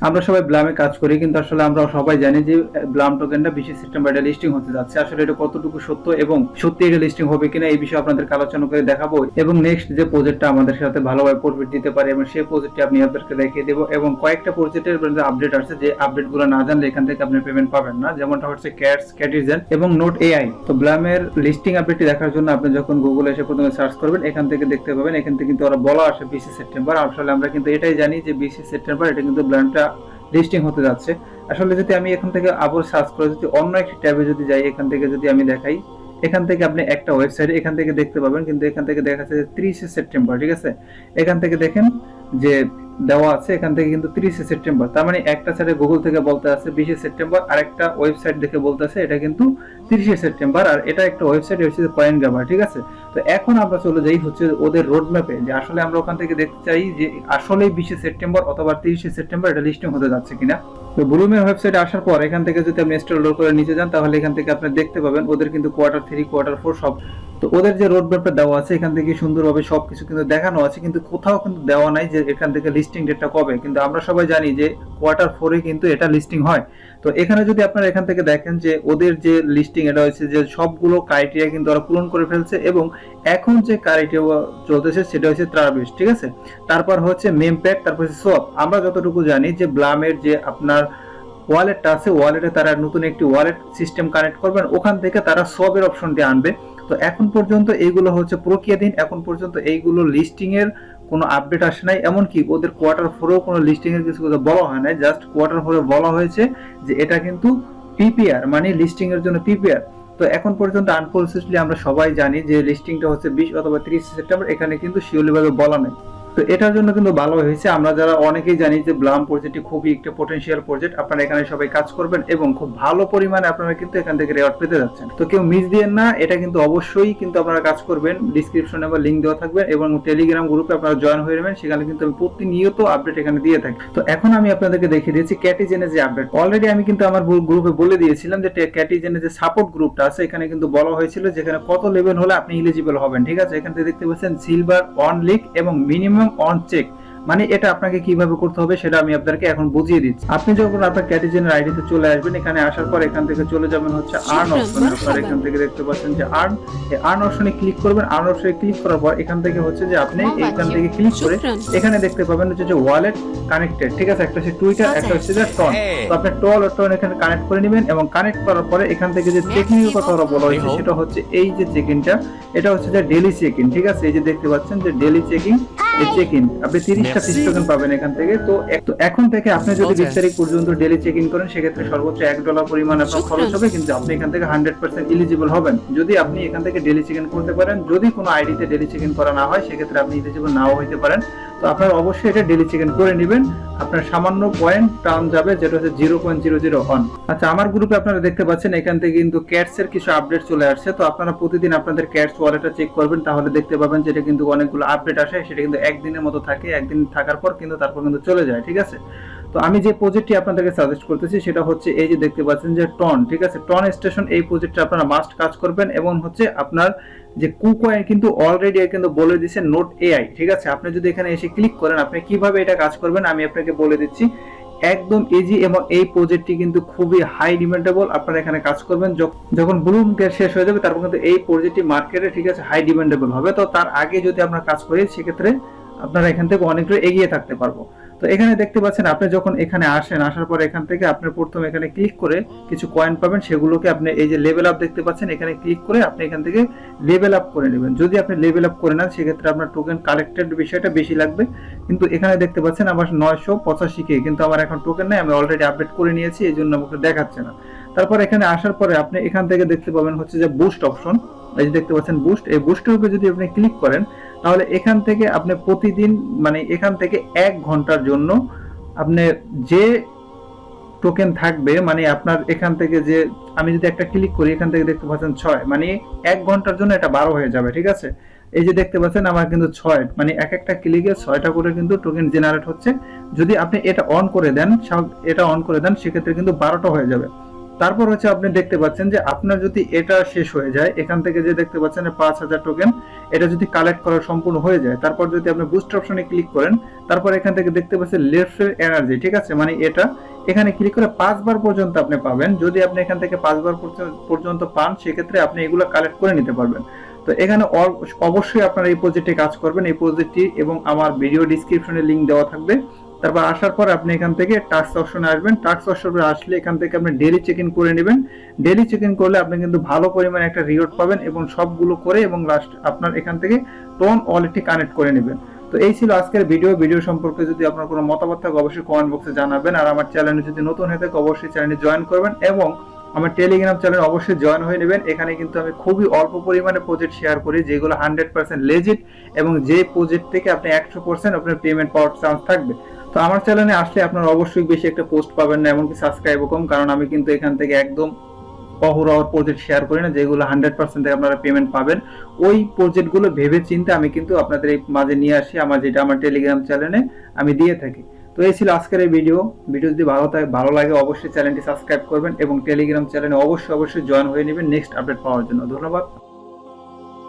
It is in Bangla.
আমরা সবাই ব্লামে কাজ করি, কিন্তু আসলে আমরা সবাই জানি যে ব্লাম টোকেনটা 20 সেপ্টেম্বর এটা লিস্টিং হতে যাচ্ছে। আসলে এটা কতটুকু সত্য এবং সত্যি এটা লিস্টিং হবে কিনা এই বিষয়ে আপনাদেরকে আলোচনা করে দেখাবো, এবং নেক্সট যে প্রজেক্টটা আমাদের সাথে ভালোভাবে প্রফিট দিতে পারে এবং সেই প্রজেক্টটি আপনি আপনাদেরকে দেখিয়ে দেবো। এবং কয়েকটা প্রজেক্টের আপডেট আছে, যে আপডেটগুলো না জানলে এখান থেকে আপনি পেমেন্ট পাবেন না, যেমনটা হচ্ছে ক্যাটিজেন এবং নোট এআই। তো ব্লামের লিস্টিং আপডেটটি দেখার জন্য আপনি যখন গুগলে এসে প্রথমে সার্চ করবেন, এখান থেকে দেখতে পাবেন, এখান থেকে কিন্তু ওরা বলা আসে 20 সেপ্টেম্বর। আসলে আমরা কিন্তু এটাই জানি যে 20 সেপ্টেম্বর এটা কিন্তু ব্লামটা লিস্টিং হতে যাচ্ছে। আসলে যদি আমি এখান থেকে আবার সার্চ করে যদি অন্য একটি ট্যাবে যদি যাই, এখান থেকে যদি আমি দেখাই, এখান থেকে আপনি একটা ওয়েবসাইট এখান থেকে দেখতে পাবেন, কিন্তু এখান থেকে দেখা যাচ্ছে 30 সেপ্টেম্বর। ঠিক আছে, এখান থেকে দেখেন যে দেওয়া আছে এখান থেকে কিন্তু 30 সেপ্টেম্বর। তার মানে একটা সাইডে গুগল থেকে বলতে আছে 20 সেপ্টেম্বর, আর একটা ওয়েবসাইট দেখে বলতে আছে এটা কিন্তু 30 সেপ্টেম্বর, আর এটা একটা ওয়েবসাইট হচ্ছে কয়েন গ্যাবার। ঠিক আছে, তো এখন আমরা চলে যাই হচ্ছে ওদের রোড ম্যাপে, যে আসলে আমরা ওখান থেকে দেখতে চাই যে আসলে 20 সেপ্টেম্বর অথবা 30 সেপ্টেম্বর এটা লিস্টিং হতে যাচ্ছে কিনা। তো ব্লুমের ওয়েবসাইটে আসার পর এখান থেকে যদি আপনি স্ক্রল করে নিচে যান, তাহলে এখান থেকে আপনি দেখতে পাবেন ওদের কিন্তু কোয়ার্টার 3 কোয়ার্টার 4 সব। তো ওদের যে রোড ম্যাপটা দেওয়া আছে এখান থেকে সুন্দরভাবে সবকিছু কিন্তু দেখানো আছে, কিন্তু কোথাও কিন্তু দেওয়া নাই যে এখান থেকে লিস্টিং ডেটটা কবে। কিন্তু আমরা সবাই জানি যে কোয়ার্টার 4-এ কিন্তু এটা লিস্টিং হয়। তো এখানে যদি আপনারা এখান থেকে দেখেন যে ওদের যে লিস্টিং এটা হচ্ছে যে সবগুলো ক্রাইটেরিয়া কিন্তু ওরা পূরণ করে ফেলছে, এবং এখন যে ক্রাইটেরিয়া চলতেছে সেটা হচ্ছে ট্রাভিস। ঠিক আছে, তারপর হচ্ছে মেমপ্যাক, তারপর হচ্ছে সোয়াপ। আমরা যতটুকু জানি যে ব্লামের যে আপনার ওয়ালেটটা আছে, ওয়ালেটে তারা নতুন একটি ওয়ালেট সিস্টেম কানেক্ট করবেন, ওখান থেকে তারা সোয়াপের অপশনটি আনবে। তো এখন পর্যন্ত এইগুলো হচ্ছে প্রক্রিয়াধীন, এখন পর্যন্ত এইগুলো লিস্টিং এর কোনো আপডেট আসে নাই। এমনকি ওদের কোয়ার্টার 4-এও কোনো লিস্টিং এর কিছু কথা বলা হয় নাই, জাস্ট কোয়ার্টার 4-এ বলা হয়েছে যে এটা কিন্তু পিপিআর, মানে লিস্টিং এর জন্য পিপিআর। তো এখন পর্যন্ত আনফোর্সলি আমরা সবাই জানি যে লিস্টিংটা হচ্ছে 20 অথবা 30 সেপ্টেম্বর, এখানে কিন্তু শিওরলি ভাবে বলা নেই। তো এটার জন্য কিন্তু ভালো হয়েছে, আমরা যারা অনেকেই জানি যে ব্লাম প্রজেক্টটি খুবই একটা পটেনশিয়াল প্রজেক্ট, আপনারা এখানে সবাই কাজ করবেন এবং খুব ভালো পরিমাণে আপনারা কিন্তু এখান থেকে রেওয়ার্ড পেতে যাচ্ছেন। তো কেউ মিস দিয়েন না, এটা কিন্তু অবশ্যই কিন্তু আপনারা কাজ করবেন। ডিসক্রিপশনে আবার লিঙ্ক দেওয়া থাকবে এবং টেলিগ্রাম গ্রুপে আপনারা জয়েন হয়ে নেবেন, সেখানে কিন্তু আমি প্রতিনিয়ত আপডেট এখানে দিয়ে থাকি। তো এখন আমি আপনাদেরকে দেখিয়ে দিয়েছি ক্যাটিজেনের যে আপডেট। অলরেডি আমি কিন্তু আমার গ্রুপে বলে দিয়েছিলাম যে ক্যাটিজেনের যে সাপোর্ট গ্রুপটা আছে এখানে কিন্তু বলা হয়েছিল যেখানে কত লেভেল হলে আপনি এলিজিবল হবেন। ঠিক আছে, এখান থেকে দেখতে পাচ্ছেন সিলভার অন লিক এবং মিনিমাম অন চেক, মানে এটা আপনাকে কিভাবে করতে হবে সেটা আমি আপনাদেরকে এখন বুঝিয়ে দিচ্ছি। আপনি যখন আপনার ক্যাটিজেনের আইডিতে চলে আসবেন, এখানে আসার পর এখান থেকে চলে যাবেন হচ্ছে আর্ন অপশনে। আপনারা এখান থেকে দেখতে পাচ্ছেন যে আর্ন অপশনে ক্লিক করবেন। আর্ন অপশনে ক্লিক করার পর এখান থেকে হচ্ছে যে আপনি এখান থেকে ক্লিক করে এখানে দেখতে পাবেন হচ্ছে যে ওয়ালেট কানেক্টেড। ঠিক আছে, একটা হচ্ছে টুইটার, একটা হচ্ছে যে টন। তো আপনি টন এখানে কানেক্ট করে নেবেন, এবং কানেক্ট করার পরে এখান থেকে যে চেকিং এর কথা বলা হয়েছে সেটা হচ্ছে এই যে চেক ইনটা, এটা হচ্ছে যে ডেইলি চেক ইন। ঠিক আছে, এই যে দেখতে পাচ্ছেন যে ডেইলি চেকিং চেক ইন, আপনি 30টা ফিস টোকেন পাবেন এখান থেকে। তো এখন থেকে আপনি যদি 20 তারিখ পর্যন্ত ডেইলি চেক ইন করেন, সেক্ষেত্রে সর্বোচ্চ $1 পরিমাণ আপনার খরচ হবে, কিন্তু আপনি এখান থেকে 100% এলিজিবল হবেন যদি আপনি এখান থেকে ডেইলি চেক ইন করতে পারেন। যদি কোনো আইডিতে ডেইলি চেক ইন করা না হয়, সেক্ষেত্রে আপনি এলিজিবল নাও হইতে পারেন। তো আপনার অবশ্যই এটা ডেইলি চেক ইন করে নেবেন। আপনার সামান্য পয়েন্ট টার্ন যাবে, যেটা হচ্ছে 0.001। আচ্ছা, আমার গ্রুপে আপনারা দেখতে পাচ্ছেন এখান থেকে কিন্তু ক্যাটস এর কিছু আপডেট চলে আসছে। তো আপনারা প্রতিদিন আপনাদের ক্যাটস ওয়ালেটটা চেক করবেন, তাহলে দেখতে পাবেন যে এটা কিন্তু অনেকগুলো আপডেট আসে। সেটা কিন্তু একদিনের মতো থাকে, একদিন থাকার পর কিন্তু তারপর কিন্তু চলে যায়। ঠিক আছে, তো আমি যে প্রজেক্টটি আপনাদেরকে সাজেস্ট করতেছি সেটা হচ্ছে এই যে দেখতে পাচ্ছেন যে টন। ঠিক আছে, টন স্টেশন, এই প্রজেক্টটা আপনারা মাস্ট কাজ করবেন। এবং হচ্ছে আপনার যে কুকয়েন কিন্তু অলরেডি কিন্তু বলে দিয়েছে নোট এআই। ঠিক আছে, আপনি যদি এখানে এসে ক্লিক করেন, আপনি কিভাবে এটা কাজ করবেন আমি আপনাকে বলে দিচ্ছি, একদম ইজি। এবং এই প্রজেক্টটি কিন্তু খুবই হাই ডিমান্ডেবল। আপনারা এখানে কাজ করবেন, যখন ব্লুম গেট শেষ হয়ে যাবে তারপর কিন্তু এই প্রজেক্টটি মার্কেটে ঠিক আছে হাই ডিমান্ডেবল হবে। তো তার আগে যদি আমরা কাজ করি, সেক্ষেত্রে আপনারা এখান থেকে অনেকটা এগিয়ে থাকতে পারবো। তো এখানে দেখতে পাচ্ছেন আপনি যখন এখানে আসেন, আসার পর এখান থেকে আপনি প্রথমে এখানে ক্লিক করে কিছু কয়েন পাবেন, সেগুলোকে আপনি এই যে লেভেল আপ দেখতে পাচ্ছেন, এখানে ক্লিক করে আপনি এখান থেকে লেভেল আপ করে নেবেন। যদি আপনি লেভেল আপ করে নেন, সেক্ষেত্রে আপনার টোকেন কালেক্টেড বিষয়টা বেশি লাগবে। কিন্তু এখানে দেখতে পাচ্ছেন আমার 985 কে, কিন্তু আমার এখন টোকেন নেই, আমি অলরেডি আপডেট করে নিয়েছি, এই জন্য আমাকে দেখাচ্ছে না। তারপর এখানে আসার পরে আপনি এখান থেকে দেখতে পাবেন হচ্ছে যে বুস্ট অপশন, এই যে দেখতে পাচ্ছেন বুস্ট। এই বুস্টের উপরে যদি আপনি ক্লিক করেন, তাহলে এখান থেকে আপনি প্রতিদিন মানে এখান থেকে 1 ঘন্টার জন্য আপনি যে টোকেন থাকবে, মানে আপনার এখান থেকে যে আমি যদি একটা ক্লিক করি, এখান থেকে দেখতে পাচ্ছেন 6, মানে 1 ঘন্টার জন্য এটা 12 হয়ে যাবে। ঠিক আছে, এই যে দেখতে পাচ্ছেন আমার কিন্তু 6, মানে এক একটা ক্লিকে 6টা করে কিন্তু টোকেন জেনারেট হচ্ছে। যদি আপনি এটা অন করে দেন, সেক্ষেত্রে কিন্তু 12টা হয়ে যাবে। তারপর হচ্ছে আপনি দেখতে পাচ্ছেন যে আপনার যদি এটা শেষ হয়ে যায়, এখান থেকে যে দেখতে পাচ্ছেন 5000 টোকেন, এটা যদি কালেক্ট করা সম্পূর্ণ হয়ে যায়, তারপর যদি আপনি বুস্ট অপশনে ক্লিক করেন, তারপর এখান থেকে দেখতে পাচ্ছেন লেফটের এনার্জি, ঠিক আছে, মানে এটা এখানে ক্লিক করে 5 বার পর্যন্ত আপনি পাবেন। যদি আপনি এখান থেকে 5 বার পর্যন্ত পান, সেক্ষেত্রে আপনি এগুলো কালেক্ট করে নিতে পারবেন। তো এখানে অবশ্যই আপনারা এই প্রজেক্টে কাজ করবেন, এই প্রজেক্টটি এবং আমার ভিডিও ডিসক্রিপশনে লিংক দেওয়া থাকবে। তারপর আসার পর আপনি এখান থেকে টাস্ক অপশনে আসবেন। টাস্ক অপশনে আসলে এখান থেকে আপনি ডেইলি চেক ইন করে নেবেন। ডেইলি চেক ইন করলে আপনি কিন্তু ভালো পরিমাণে একটা রিওয়ার্ড পাবেন এবং সবগুলো করে এবং লাস্ট আপনার এখান থেকে টোন ওয়ালেটটি কানেক্ট করে নেবেন। তো এই ছিল আজকের ভিডিও সম্পর্কে যদি আপনার কোনো মতামত থাকে অবশ্যই কমেন্ট বক্সে জানাবেন। আর আমার চ্যানেলে যদি নতুন হয়ে থাকে অবশ্যই চ্যানেলে জয়েন করবেন এবং আমার টেলিগ্রাম চ্যানেল অবশ্যই জয়েন হয়ে নেবেন। এখানে কিন্তু আমি খুবই অল্প পরিমাণে প্রজেক্ট শেয়ার করি, যেগুলো 100% লেজিট এবং যে প্রজেক্ট থেকে আপনি 100% আপনার পেমেন্ট পাওয়ার চান্স থাকবে। তো আমার চ্যানেলে আসলে আপনারা অবশ্যই বেশি একটা পোস্ট পাবেন না, এমনকি সাবস্ক্রাইবও কম, কারণ আমি কিন্তু এখান থেকে একদম অহরহ প্রজেক্ট শেয়ার করি না, যেগুলো 100% থেকে আপনারা পেমেন্ট পাবেন। ওই প্রজেক্টগুলো ভেবে চিন্তে আমি কিন্তু আপনাদের এই মাঝে নিয়ে আসি, যেটা আমার টেলিগ্রাম চ্যানেলে আমি দিয়ে থাকি। তো এই ছিল আজকের এই ভিডিও যদি ভালো লাগে অবশ্যই চ্যানেলটি সাবস্ক্রাইব করবেন এবং টেলিগ্রাম চ্যানেলে অবশ্যই জয়েন হয়ে নেবেন নেক্সট আপডেট পাওয়ার জন্য। ধন্যবাদ।